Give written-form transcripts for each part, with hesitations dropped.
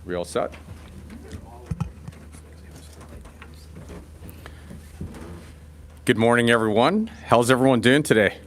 We all set? Good morning, everyone. How's everyone doing today?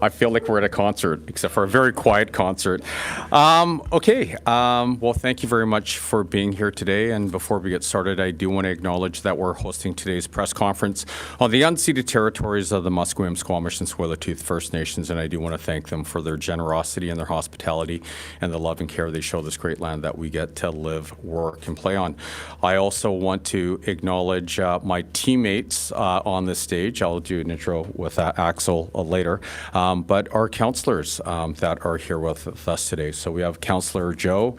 I feel like we're at a concert, except for a very quiet concert. Well, thank you very much for being here today. And before we get started, I do want to acknowledge that we're hosting today's press conference on the unceded territories of the Musqueam, Squamish, and Tsleil-Waututh First Nations. And I do want to thank them for their generosity and their hospitality and the love and care they show this great land that we get to live, work, and play on. I also want to acknowledge my teammates on this stage. I'll do an intro with Axel later. But our councillors that are here with us today. So we have Councillor Joe,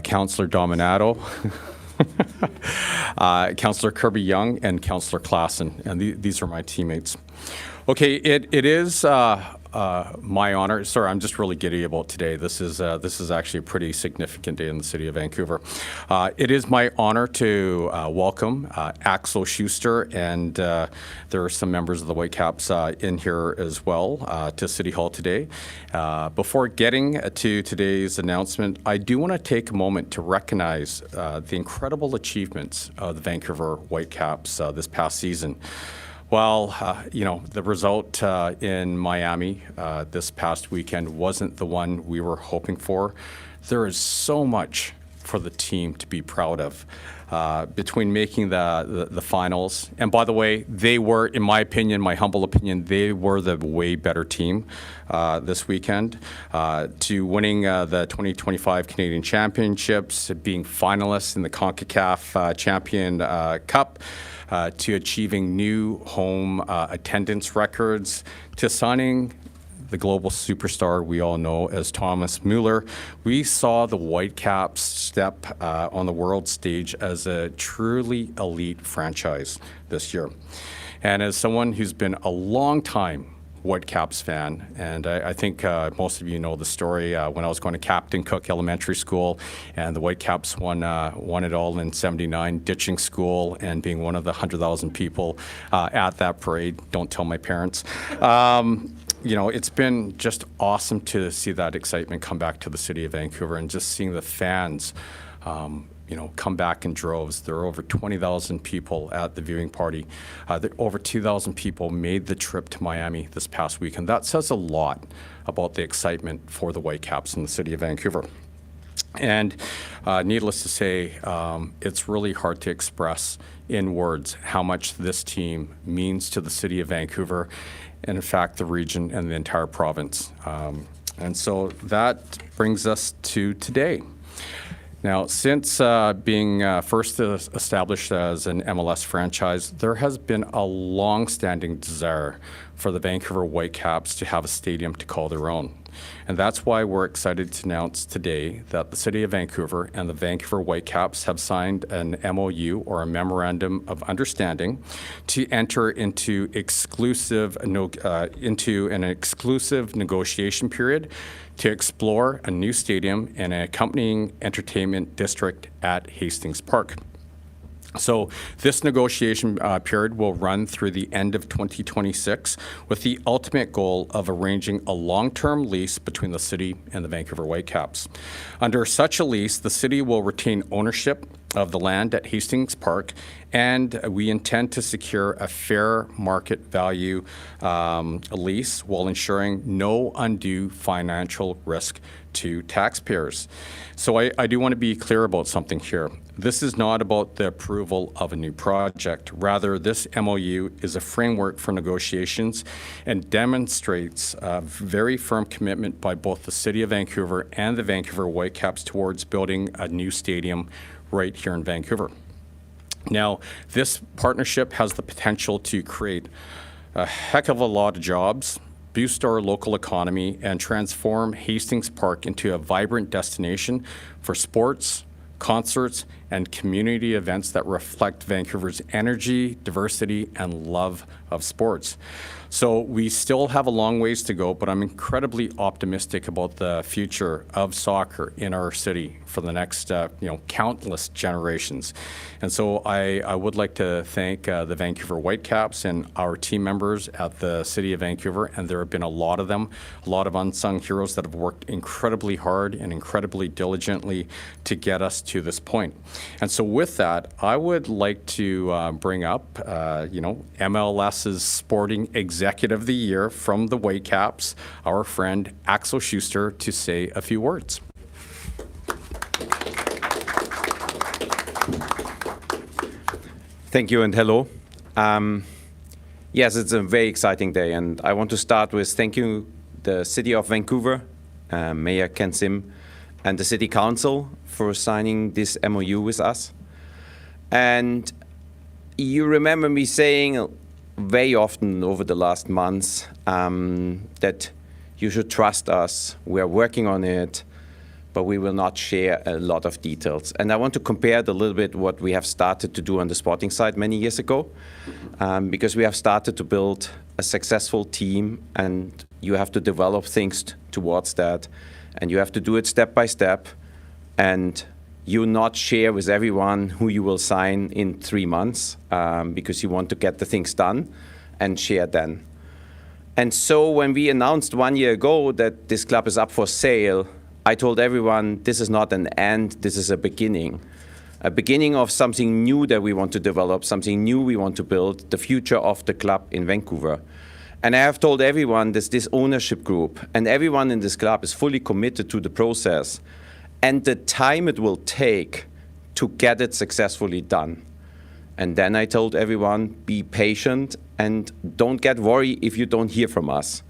Councillor Dominato, Councillor Kirby Young, and Councillor Klassen. And these are my teammates. Okay, it is my honor. Sorry, I'm just really giddy about today. This is actually a pretty significant day in the city of Vancouver. It is my honor to welcome Axel Schuster, and there are some members of the Whitecaps in here as well to City Hall today. Before getting to today's announcement, I do want to take a moment to recognize the incredible achievements of the Vancouver Whitecaps this past season. Well, the result in Miami this past weekend wasn't the one we were hoping for. There is so much for the team to be proud of between making the finals. And by the way, they were, in my opinion, my humble opinion, they were the way better team this weekend, to winning the 2025 Canadian Championships, being finalists in the CONCACAF Champion Cup, to achieving new home attendance records, to signing the global superstar we all know as Thomas Muller. We saw the Whitecaps step on the world stage as a truly elite franchise this year. And as someone who's been a long time Whitecaps fan, and I think most of you know the story when I was going to Captain Cook Elementary School, and the Whitecaps won it all in '79, ditching school and being one of the 100,000 people at that parade. Don't tell my parents. It's been just awesome to see that excitement come back to the city of Vancouver, and just seeing the fans come back in droves. There are over 20,000 people at the viewing party. Over 2,000 people made the trip to Miami this past weekend. That says a lot about the excitement for the Whitecaps in the city of Vancouver. And needless to say, it's really hard to express in words how much this team means to the city of Vancouver, and in fact, the region and the entire province. And so that brings us to today. Now, since being first established as an MLS franchise, there has been a long-standing desire for the Vancouver Whitecaps to have a stadium to call their own. And that's why we're excited to announce today that the City of Vancouver and the Vancouver Whitecaps have signed an MOU, or a Memorandum of Understanding, to enter into an exclusive negotiation period to explore a new stadium and an accompanying entertainment district at Hastings Park. So this negotiation period will run through the end of 2026, with the ultimate goal of arranging a long-term lease between the city and the Vancouver Whitecaps. Under such a lease, the city will retain ownership of the land at Hastings Park, and we intend to secure a fair market value lease while ensuring no undue financial risk to taxpayers. So I do want to be clear about something here. This is not about the approval of a new project. Rather, this MOU is a framework for negotiations and demonstrates a very firm commitment by both the City of Vancouver and the Vancouver Whitecaps towards building a new stadium right here in Vancouver. Now, this partnership has the potential to create a heck of a lot of jobs, boost our local economy, and transform Hastings Park into a vibrant destination for sports, concerts, and community events that reflect Vancouver's energy, diversity, and love of sports. So we still have a long ways to go, but I'm incredibly optimistic about the future of soccer in our city for the next, countless generations. And so I would like to thank the Vancouver Whitecaps and our team members at the City of Vancouver, and there have been a lot of them, a lot of unsung heroes that have worked incredibly hard and incredibly diligently to get us to this point. And so with that, I would like to bring up, MLS's Sporting Executive of the Year from the Whitecaps, our friend Axel Schuster, to say a few words. Thank you and hello. Yes, it's a very exciting day, and I want to start with thanking the City of Vancouver, Mayor Ken Sim, and the City Council for signing this MOU with us. And you remember me saying very often over the last months that you should trust us. We're working on it, but we will not share a lot of details. And I want to compare it a little bit what we have started to do on the sporting side many years ago, because we have started to build a successful team, and you have to develop things towards that, and you have to do it step by step, and you not share with everyone who you will sign in 3 months, because you want to get the things done and share then. And so when we announced 1 year ago that this club is up for sale, I told everyone this is not an end, this is a beginning of something new that we want to develop, something new we want to build, the future of the club in Vancouver. And I have told everyone that this ownership group and everyone in this club is fully committed to the process and the time it will take to get it successfully done. And then I told everyone, be patient and don't get worried if you don't hear from us.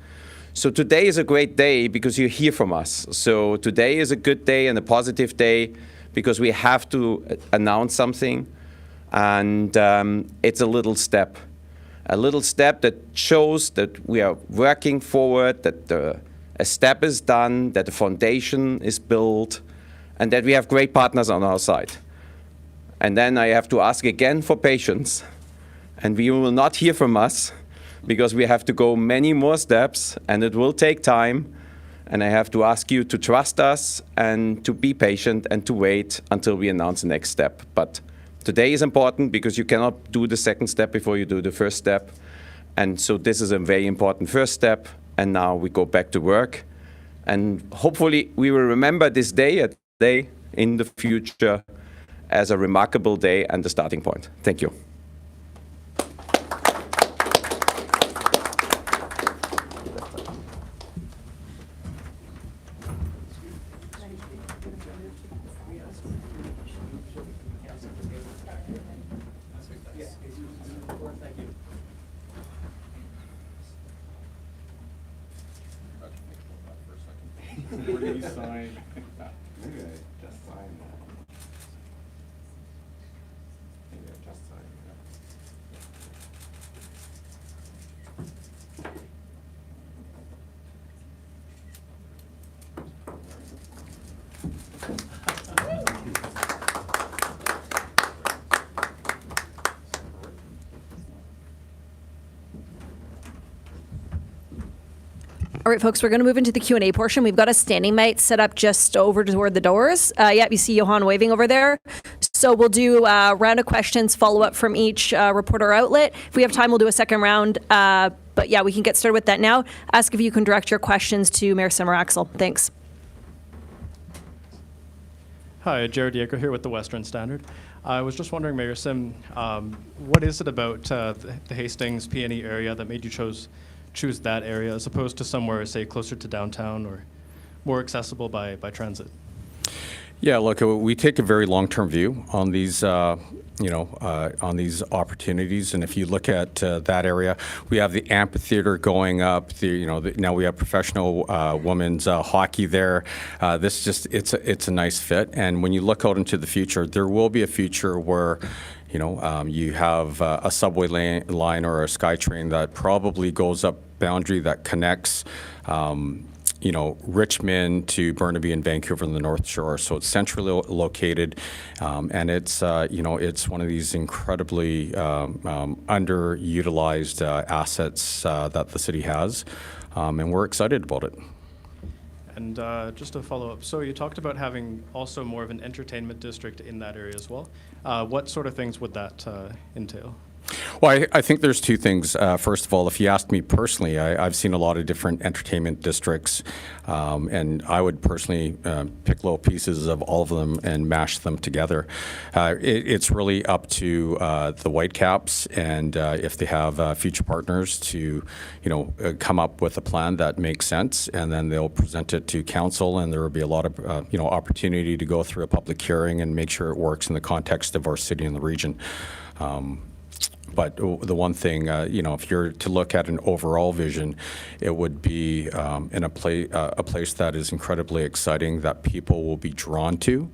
So today is a great day because you hear from us. So today is a good day and a positive day because we have to announce something, and it's a little step that shows that we are working forward, that a step is done, that the foundation is built, and that we have great partners on our side. And then I have to ask again for patience, and you will not hear from us because we have to go many more steps, and it will take time. And I have to ask you to trust us and to be patient and to wait until we announce the next step. But today is important because you cannot do the second step before you do the first step. And so this is a very important first step. And now we go back to work. And hopefully we will remember this day in the future as a remarkable day and the starting point. Thank you. Where do you sign? Maybe I just signed that. Maybe I just signed that. All right, folks, we're going to move into the Q&A portion. We've got a standing mic set up just over toward the doors. Yeah, you see Johan waving over there. So we'll do a round of questions, follow up from each reporter outlet. If we have time, we'll do a second round. But yeah, we can get started with that now. Ask if you can direct your questions to Mayor Sim or Axel. Thanks. Hi, Jared Diego here with the Western Standard. I was just wondering, Mayor Sim, what is it about the Hastings PNE area that made you choose that area as opposed to somewhere, say, closer to downtown or more accessible by transit? Yeah, look, we take a very long-term view on these, on these opportunities. And if you look at that area, we have the amphitheater going up. Now we have professional women's hockey there. It's a nice fit. And when you look out into the future, there will be a future where you have a subway line or a SkyTrain that probably goes up boundary that connects, Richmond to Burnaby and Vancouver in the North Shore. So it's centrally located, and it's it's one of these incredibly underutilized assets that the city has, and we're excited about it. And just to follow up, so you talked about having also more of an entertainment district in that area as well. What sort of things would that entail? Well, I think there's two things. First of all, if you ask me personally, I've seen a lot of different entertainment districts, and I would personally pick little pieces of all of them and mash them together. It's really up to the Whitecaps, and if they have future partners to, come up with a plan that makes sense, and then they'll present it to council, and there will be a lot of, opportunity to go through a public hearing and make sure it works in the context of our city and the region. But the one thing, if you're to look at an overall vision, it would be in a place that is incredibly exciting that people will be drawn to,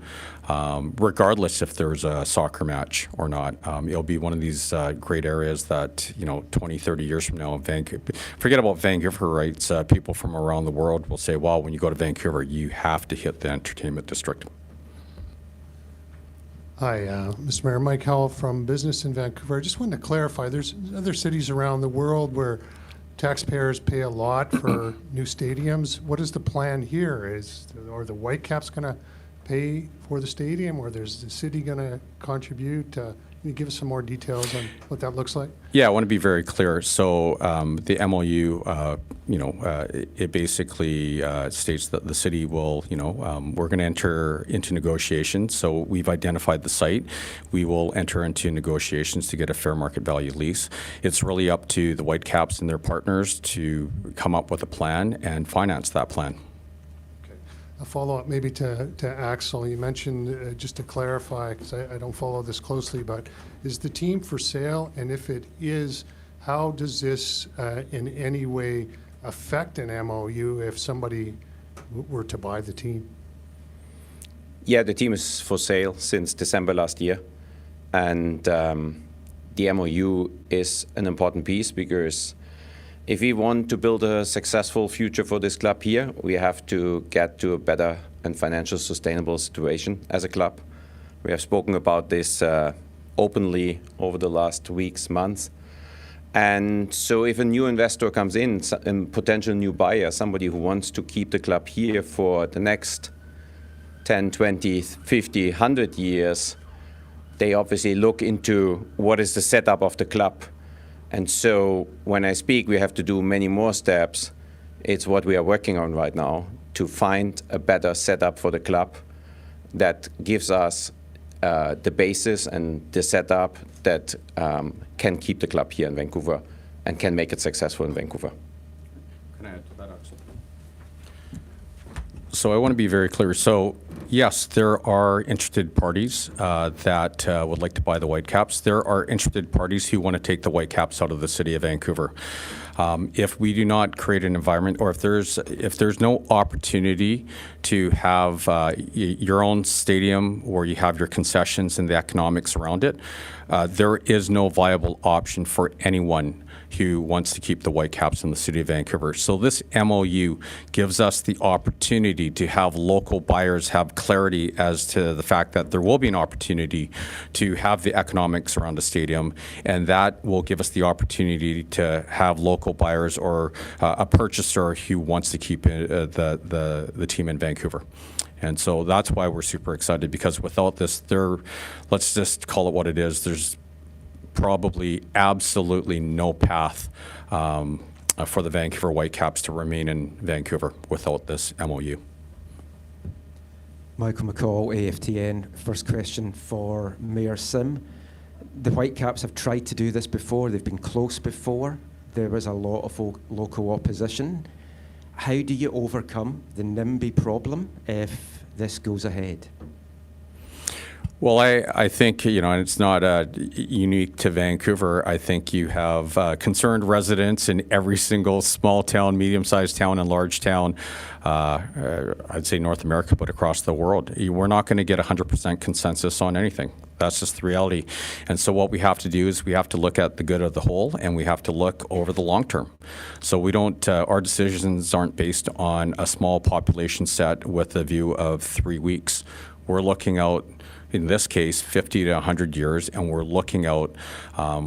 regardless if there's a soccer match or not. It'll be one of these great areas that, 20, 30 years from now, forget about Vancouver rights. People from around the world will say, well, when you go to Vancouver, you have to hit the entertainment district. Hi, Mr. Mayor, Mike Howell from Business in Vancouver. I just wanted to clarify, there's other cities around the world where taxpayers pay a lot for new stadiums. What is the plan here? Are the Whitecaps going to pay for the stadium, or there's the city going to contribute? Can you give us some more details on what that looks like? Yeah, I want to be very clear. So the MOU, it basically states that the city will, we're going to enter into negotiations. So we've identified the site. We will enter into negotiations to get a fair market value lease. It's really up to the Whitecaps and their partners to come up with a plan and finance that plan. A follow-up maybe to Axel. You mentioned, just to clarify, because I don't follow this closely, but is the team for sale? And if it is, how does this in any way affect an MOU if somebody were to buy the team? Yeah, the team is for sale since December last year. And the MOU is an important piece because if we want to build a successful future for this club here, we have to get to a better and financial sustainable situation as a club. We have spoken about this openly over the last weeks, months. And so if a new investor comes in, a potential new buyer, somebody who wants to keep the club here for the next 10, 20, 50, 100 years, they obviously look into what is the setup of the club. And so when I speak, we have to do many more steps. It's what we are working on right now to find a better setup for the club that gives us the basis and the setup that can keep the club here in Vancouver and can make it successful in Vancouver. Can I add to that, Axel? So I want to be very clear. So yes, there are interested parties that would like to buy the Whitecaps. There are interested parties who want to take the Whitecaps out of the city of Vancouver. If we do not create an environment, or if there's no opportunity to have your own stadium where you have your concessions and the economics around it, there is no viable option for anyone who wants to keep the Whitecaps in the city of Vancouver. So this MOU gives us the opportunity to have local buyers have clarity as to the fact that there will be an opportunity to have the economics around the stadium, and that will give us the opportunity to have local buyers or a purchaser who wants to keep the team in Vancouver. And so that's why we're super excited, because without this, let's just call it what it is, there's probably absolutely no path for the Vancouver Whitecaps to remain in Vancouver without this MOU. Michael McCall, AFTN. First question for Mayor Sim. The Whitecaps have tried to do this before. They've been close before. There was a lot of local opposition. How do you overcome the NIMBY problem if this goes ahead? Well, I think, and it's not unique to Vancouver. I think you have concerned residents in every single small town, medium-sized town, and large town, I'd say North America, but across the world. We're not going to get 100% consensus on anything. That's just the reality. And so what we have to do is we have to look at the good of the whole, and we have to look over the long term. So we don't, our decisions aren't based on a small population set with a view of 3 weeks. We're looking out, in this case, 50 to 100 years, and we're looking out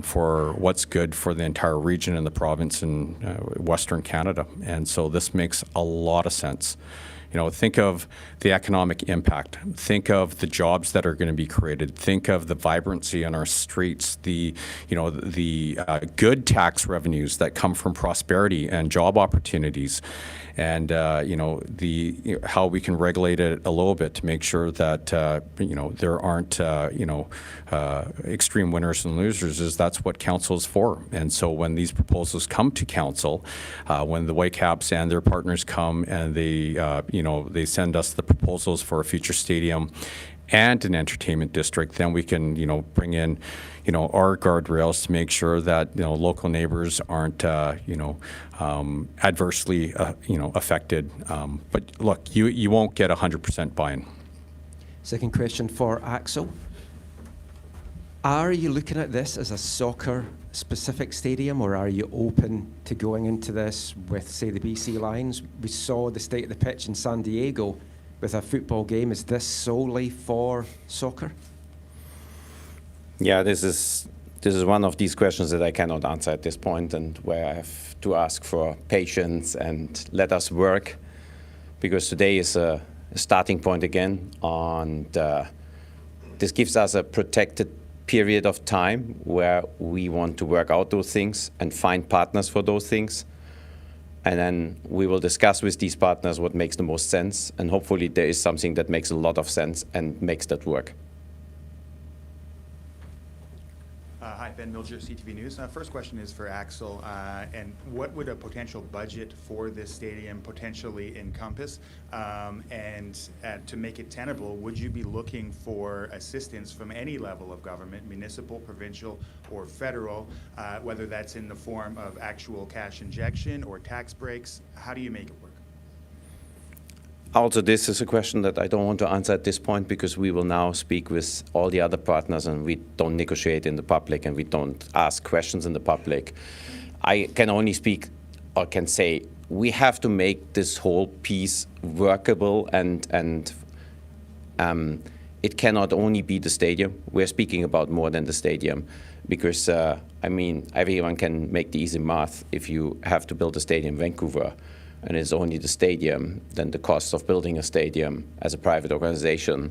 for what's good for the entire region and the province in Western Canada. And so this makes a lot of sense. Think of the economic impact. Think of the jobs that are going to be created. Think of the vibrancy in our streets, the good tax revenues that come from prosperity and job opportunities, and how we can regulate it a little bit to make sure that there aren't extreme winners and losers. That's what council is for. And so when these proposals come to council, when the Whitecaps and their partners come and they send us the proposals for a future stadium and an entertainment district, then we can bring in our guardrails to make sure that local neighbors aren't adversely affected. But look, you won't get 100% buy-in. Second question for Axel. Are you looking at this as a soccer-specific stadium, or are you open to going into this with, say, the BC Lions? We saw the state of the pitch in San Diego with a football game. Is this solely for soccer? Yeah, this is one of these questions that I cannot answer at this point, and where I have to ask for patience and let us work, because today is a starting point again, and this gives us a protected period of time where we want to work out those things and find partners for those things. And then we will discuss with these partners what makes the most sense, and hopefully there is something that makes a lot of sense and makes that work. Hi, Ben Milger, CTV News. First question is for Axel. And what would a potential budget for this stadium potentially encompass? And to make it tenable, would you be looking for assistance from any level of government, municipal, provincial, or federal, whether that's in the form of actual cash injection or tax breaks? How do you make it work? Also, this is a question that I don't want to answer at this point, because we will now speak with all the other partners, and we don't negotiate in the public, and we don't ask questions in the public. I can only speak, or can say, we have to make this whole piece workable, and it cannot only be the stadium. We're speaking about more than the stadium, because everyone can make the easy math. If you have to build a stadium in Vancouver, and it's only the stadium, then the cost of building a stadium as a private organization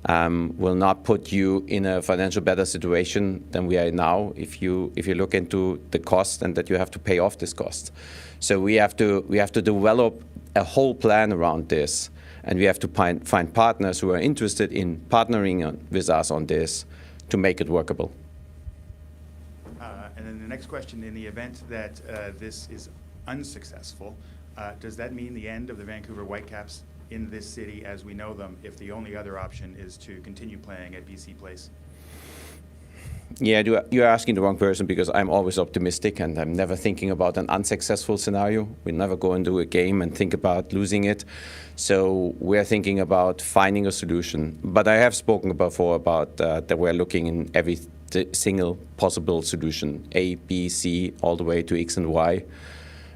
will not put you in a financial better situation than we are now if you look into the cost and that you have to pay off this cost. So we have to develop a whole plan around this, and we have to find partners who are interested in partnering with us on this to make it workable. And then the next question, in the event that this is unsuccessful, does that mean the end of the Vancouver Whitecaps in this city as we know them, if the only other option is to continue playing at BC Place? Yeah, you're asking the wrong person, because I'm always optimistic, and I'm never thinking about an unsuccessful scenario. We never go into a game and think about losing it. So we're thinking about finding a solution. But I have spoken before about that we're looking in every single possible solution, A, B, C, all the way to X and Y.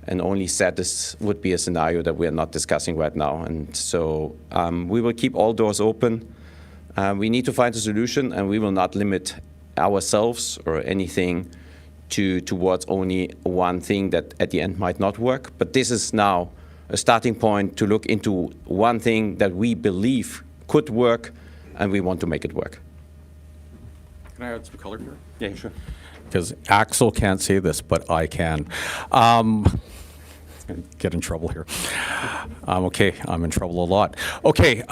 And only this would be a scenario that we are not discussing right now. And so we will keep all doors open. We need to find a solution, and we will not limit ourselves or anything towards only one thing that at the end might not work. But this is now a starting point to look into one thing that we believe could work, and we want to make it work. Can I add some color here? Yeah, sure. Because Axel can't say this, but I can. Get in trouble here. Okay, I'm in trouble a lot. Okay,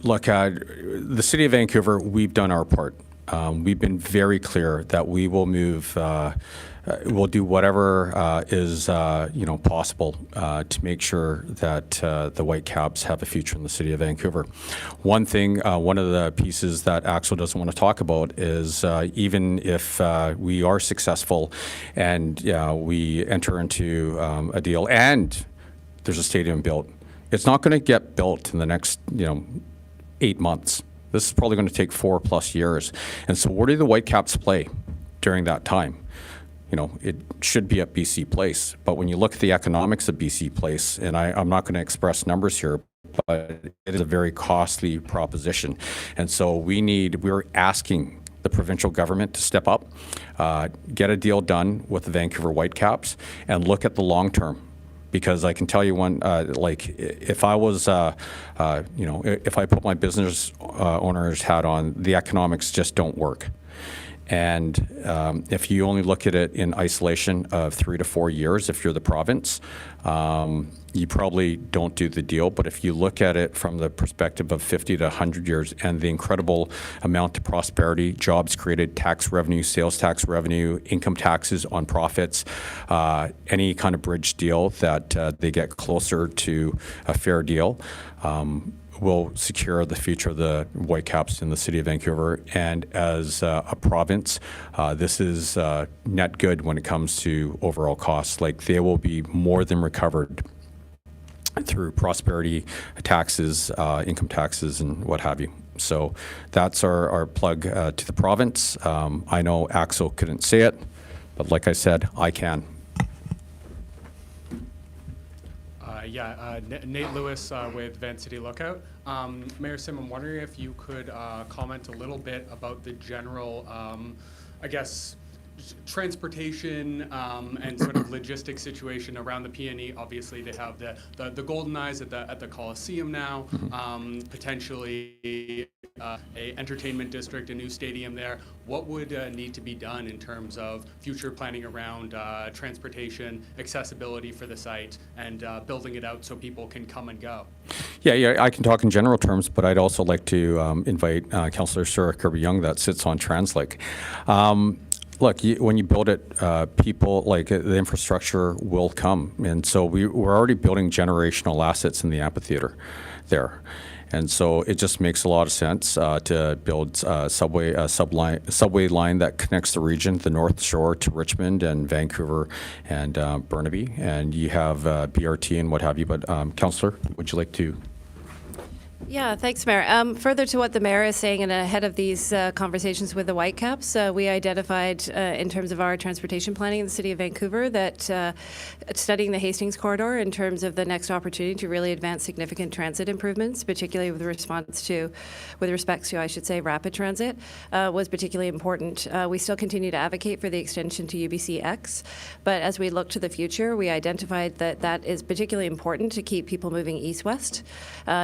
look, the City of Vancouver, we've done our part. We've been very clear that we will move, we'll do whatever is possible to make sure that the Whitecaps have a future in the city of Vancouver. One thing, one of the pieces that Axel doesn't want to talk about is even if we are successful and we enter into a deal and there's a stadium built, it's not going to get built in the next 8 months. This is probably going to take 4+ years. And so where do the Whitecaps play during that time? It should be at BC Place. But when you look at the economics of BC Place, and I'm not going to express numbers here, but it is a very costly proposition. And so we're asking the provincial government to step up, get a deal done with the Vancouver Whitecaps, and look at the long term. Because I can tell you one, if I was, if I put my business owner's hat on, the economics just don't work. And if you only look at it in isolation of 3 to 4 years, if you're the province, you probably don't do the deal. But if you look at it from the perspective of 50 to 100 years and the incredible amount of prosperity, jobs created, tax revenue, sales tax revenue, income taxes on profits, any kind of bridge deal that they get closer to a fair deal, will secure the future of the Whitecaps in the city of Vancouver. And as a province, this is net good when it comes to overall costs. Like, they will be more than recovered through prosperity, taxes, income taxes, and what have you. So that's our plug to the province. I know Axel couldn't say it, but like I said, I can. Nate Lewis with Van City Lookout. Mayor Sim, I'm wondering if you could comment a little bit about the general, transportation and sort of logistics situation around the PNE. Obviously, they have the Golden Eyes at the Coliseum now, potentially a entertainment district, a new stadium there. What would need to be done in terms of future planning around transportation, accessibility for the site, and building it out so people can come and go? Yeah, I can talk in general terms, but I'd also like to invite Councillor Sarah Kirby-Young that sits on TransLink. Look, when you build it, people, the infrastructure will come. And so we're already building generational assets in the amphitheater there. And so it just makes a lot of sense to build a subway line that connects the region, the North Shore, to Richmond and Vancouver and Burnaby. And you have BRT and what have you. But Councillor, would you like to? Yeah, thanks, Mayor. Further to what the Mayor is saying, and ahead of these conversations with the Whitecaps, we identified in terms of our transportation planning in the City of Vancouver that studying the Hastings corridor in terms of the next opportunity to really advance significant transit improvements, particularly with respect to, I should say, rapid transit, was particularly important. We still continue to advocate for the extension to UBCX, but as we look to the future, we identified that that is particularly important to keep people moving east-west,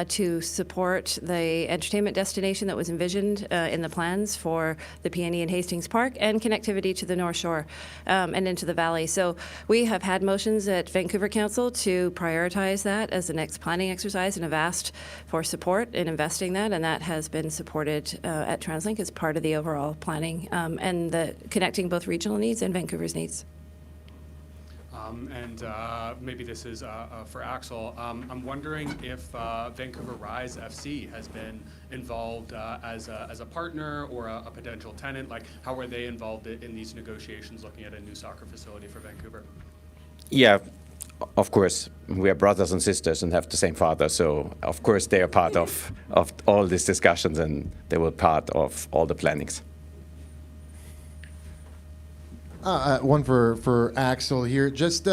to support the entertainment destination that was envisioned in the plans for the PNE and Hastings Park, and connectivity to the North Shore and into the valley. So we have had motions at Vancouver Council to prioritize that as the next planning exercise, and have asked for support in investing that, and that has been supported at TransLink as part of the overall planning and the connecting both regional needs and Vancouver's needs. Maybe this is for Axel. I'm wondering if Vancouver Rise FC has been involved as a partner or a potential tenant. Like, how are they involved in these negotiations looking at a new soccer facility for Vancouver? Yeah, of course. We are brothers and sisters and have the same father, so of course they are part of all these discussions, and they were part of all the plannings. One for Axel here. Just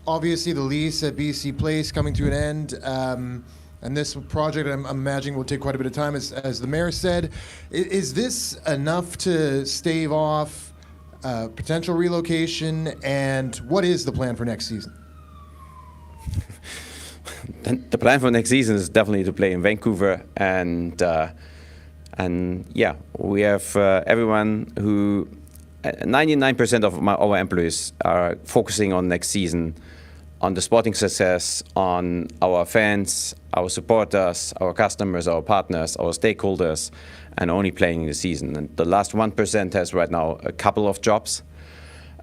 obviously the lease at BC Place coming to an end, and this project I'm imagining will take quite a bit of time, as the mayor said. Is this enough to stave off potential relocation, and what is the plan for next season? The plan for next season is definitely to play in Vancouver, and yeah, we have everyone who. 99% of our employees are focusing on next season on the sporting success, on our fans, our supporters, our customers, our partners, our stakeholders, and only playing the season. And the last 1% has right now a couple of jobs.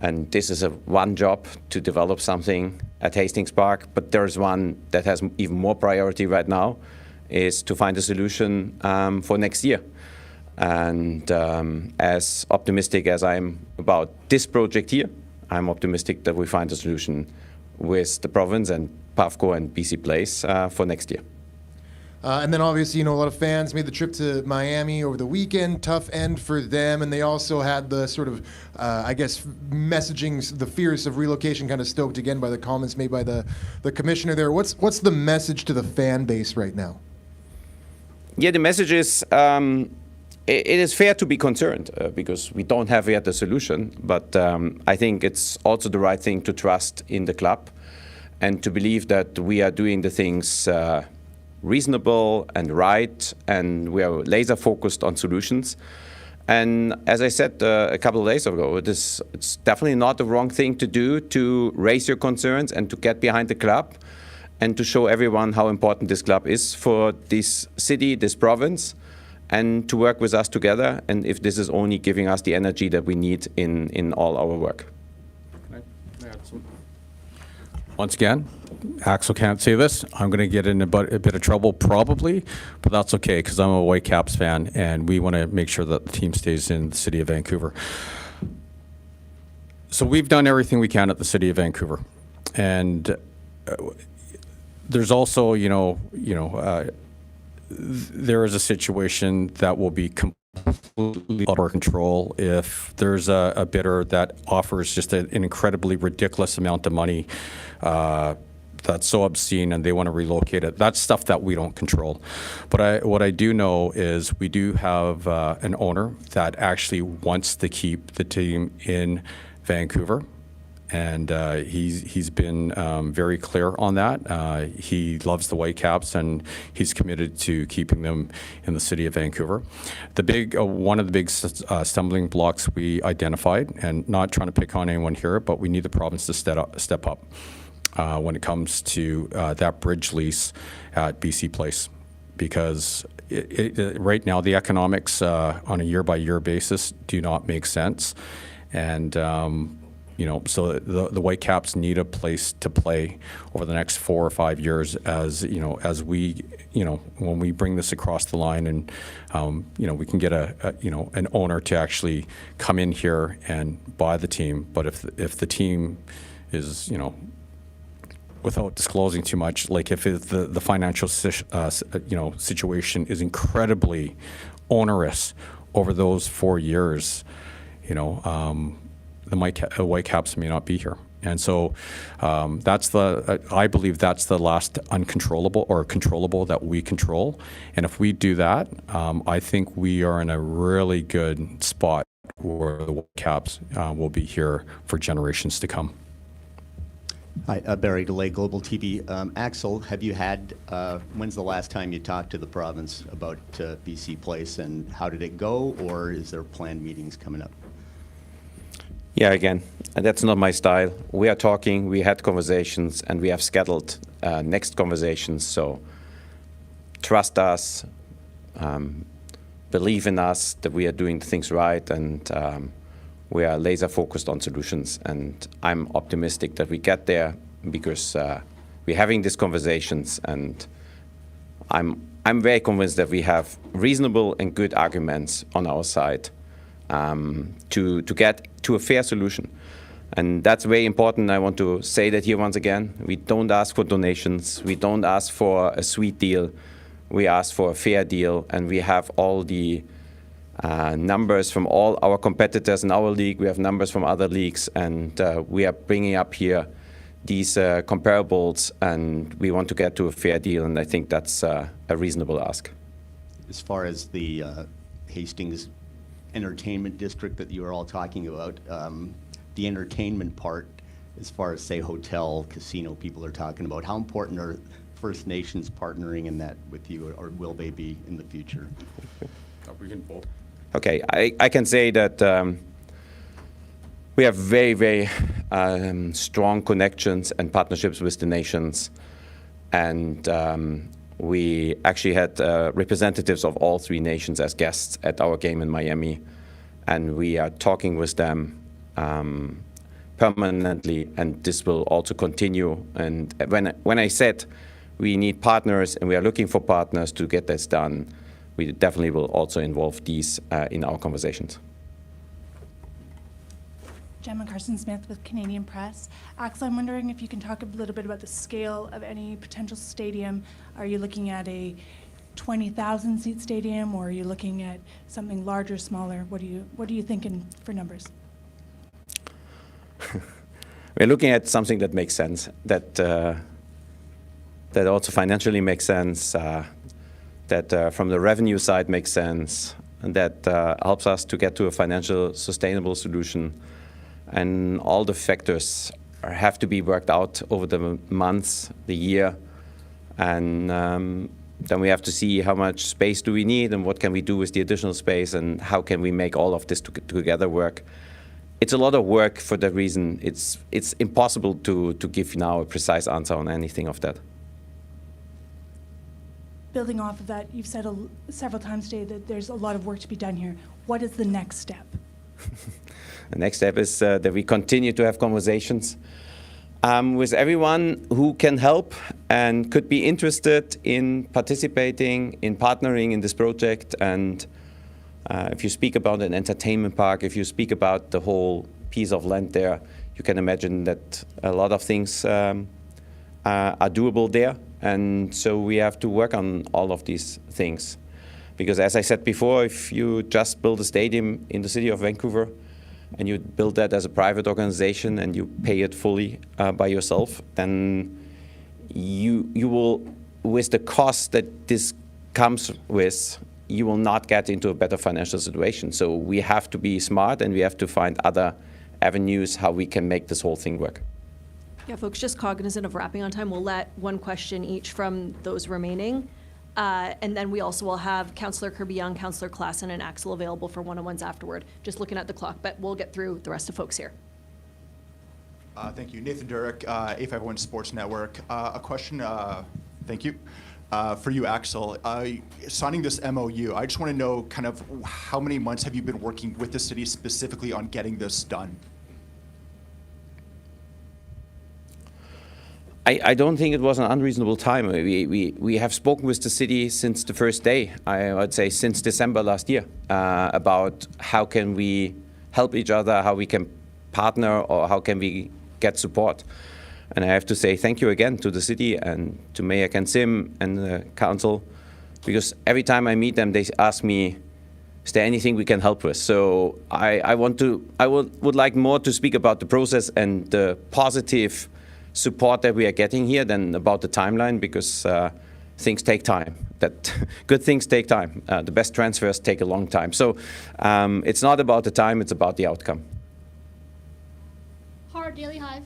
And this is one job to develop something at Hastings Park. But there's one that has even more priority right now, is to find a solution for next year. And as optimistic as I'm about this project here, I'm optimistic that we find a solution with the province and PAFCO and BC Place for next year. And then obviously, a lot of fans made the trip to Miami over the weekend. Tough end for them. And they also had the sort of, messaging, the fears of relocation kind of stoked again by the comments made by the commissioner there. What's the message to the fan base right now? Yeah, the message is it is fair to be concerned because we don't have yet a solution. But I think it's also the right thing to trust in the club and to believe that we are doing the things reasonable and right, and we are laser focused on solutions. And as I said a couple of days ago, it's definitely not the wrong thing to do, to raise your concerns and to get behind the club and to show everyone how important this club is for this city, this province, and to work with us together. And if this is only giving us the energy that we need in all our work. Once again, Axel can't say this. I'm going to get in a bit of trouble probably, but that's okay because I'm a Whitecaps fan and we want to make sure that the team stays in the city of Vancouver. So we've done everything we can at the city of Vancouver. And there's also, there is a situation that will be completely out of our control if there's a bidder that offers just an incredibly ridiculous amount of money that's so obscene and they want to relocate it. That's stuff that we don't control. But what I do know is we do have an owner that actually wants to keep the team in Vancouver. And he's been very clear on that. He loves the Whitecaps, and he's committed to keeping them in the city of Vancouver. One of the big stumbling blocks we identified, and not trying to pick on anyone here, but we need the province to step up when it comes to that bridge lease at BC Place, because right now the economics on a year-by-year basis do not make sense, and so the Whitecaps need a place to play over the next 4 or 5 years as we, when we bring this across the line and, we can get an owner to actually come in here and buy the team. But if the team is, without disclosing too much, like if the financial, situation is incredibly onerous over those 4 years, the Whitecaps may not be here. And so I believe that's the last uncontrollable or controllable that we control. And if we do that, I think we are in a really good spot where the Whitecaps will be here for generations to come. Hi, Barry DeLay, Global TV. Axel, have you had, when's the last time you talked to the province about BC Place, and how did it go, or is there planned meetings coming up? Yeah, again, that's not my style. We are talking, we had conversations, and we have scheduled next conversations. So trust us, believe in us that we are doing things right, and we are laser focused on solutions. And I'm optimistic that we get there because we're having these conversations, and I'm very convinced that we have reasonable and good arguments on our side to get to a fair solution. And that's very important. I want to say that here once again. We don't ask for donations. We don't ask for a sweet deal. We ask for a fair deal. And we have all the numbers from all our competitors in our league. We have numbers from other leagues. And we are bringing up here these comparables. And we want to get to a fair deal. And I think that's a reasonable ask. As far as the Hastings entertainment district that you were all talking about, the entertainment part, as far as, say, hotel, casino, people are talking about, how important are First Nations partnering in that with you, or will they be in the future? Okay, I can say that we have very, very strong connections and partnerships with the nations. And we actually had representatives of all 3 nations as guests at our game in Miami. And we are talking with them permanently, and this will also continue. And when I said we need partners and we are looking for partners to get this done, we definitely will also involve these in our conversations. Gemma Carson-Smith with Canadian Press. Axel, I'm wondering if you can talk a little bit about the scale of any potential stadium. Are you looking at a 20,000 seat stadium, or are you looking at something larger, smaller? What are you thinking for numbers? We're looking at something that makes sense, that also financially makes sense, that from the revenue side makes sense, and that helps us to get to a financial sustainable solution. And all the factors have to be worked out over the months, the year, and then we have to see how much space do we need and what can we do with the additional space and how can we make all of this together work. It's a lot of work. For that reason, it's impossible to give now a precise answer on anything of that. Building off of that, you've said several times today that there's a lot of work to be done here. What is the next step? The next step is that we continue to have conversations with everyone who can help and could be interested in participating, in partnering in this project. And if you speak about an entertainment park, if you speak about the whole piece of land there, you can imagine that a lot of things are doable there. And so we have to work on all of these things. Because as I said before, if you just build a stadium in the city of Vancouver and you build that as a private organization and you pay it fully by yourself, then you will, with the cost that this comes with, you will not get into a better financial situation. So we have to be smart and we have to find other avenues how we can make this whole thing work. Yeah, folks, just cognizant of wrapping on time, we'll let one question each from those remaining. And then we also will have Councillor Kirby-Young, Councillor Klassen, and Axel available for one-on-ones afterward. Just looking at the clock, but we'll get through the rest of folks here. Thank you. Nathan Durek, A51 Sports Network. A question, thank you, for you, Axel. Signing this MOU, I just want to know kind of how many months have you been working with the city specifically on getting this done? I don't think it was an unreasonable time. We have spoken with the city since the first day, I would say since December last year, about how can we help each other, how we can partner, or how can we get support. And I have to say thank you again to the city and to Mayor Ken Sim and the council, because every time I meet them, they ask me, is there anything we can help with? So I would like more to speak about the process and the positive support that we are getting here than about the timeline, because things take time. That good things take time. The best transfers take a long time. So it's not about the time, it's about the outcome. Hard Daily Hive.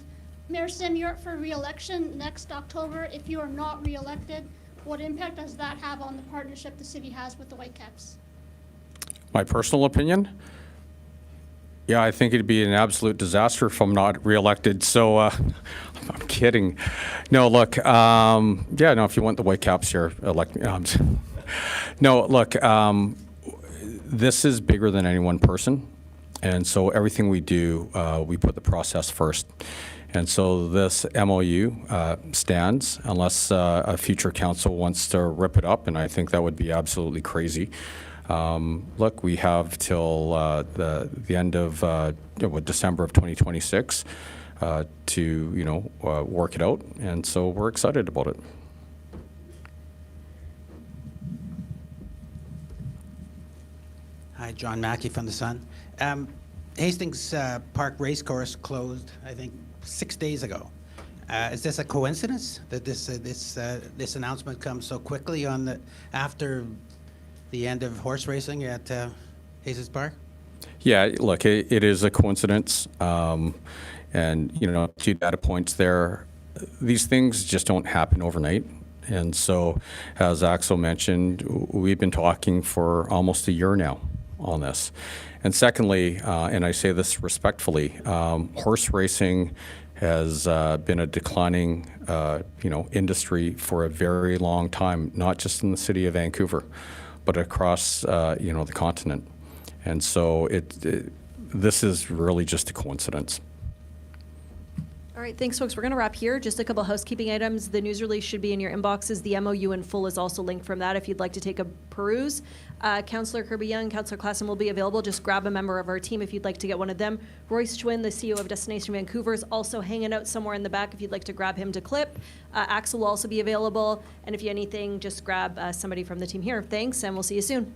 Mayor Sim, you're up for re-election next October. If you are not re-elected, what impact does that have on the partnership the city has with the Whitecaps? My personal opinion? Yeah, I think it'd be an absolute disaster if I'm not reelected. So I'm kidding. No, look, yeah, no, if you want the Whitecaps here, elect me. No, look, this is bigger than any one person. And so everything we do, we put the process first. And so this MOU stands unless a future council wants to rip it up, and I think that would be absolutely crazy. Look, we have till the end of December of 2026 to work it out, and so we're excited about it. Hi, John Mackey from The Sun. Hastings Park Racecourse closed, I think, 6 days ago. Is this a coincidence that this announcement comes so quickly after the end of horse racing at Hastings Park? Yeah, look, it is a coincidence, and two data points there. These things just don't happen overnight, and so, as Axel mentioned, we've been talking for almost a year now on this. And secondly, and I say this respectfully, horse racing has been a declining, industry for a very long time, not just in the city of Vancouver, but across, the continent. And so this is really just a coincidence. All right, thanks, folks. We're going to wrap here. Just a couple housekeeping items. The news release should be in your inboxes. The MOU in full is also linked from that if you'd like to take a peruse. Councillor Kirby-Young, Councillor Klassen will be available. Just grab a member of our team if you'd like to get one of them. Royce Schwinn, the CEO of Destination Vancouver, is also hanging out somewhere in the back if you'd like to grab him to clip. Axel will also be available. And if you anything, just grab somebody from the team here. Thanks, and we'll see you soon.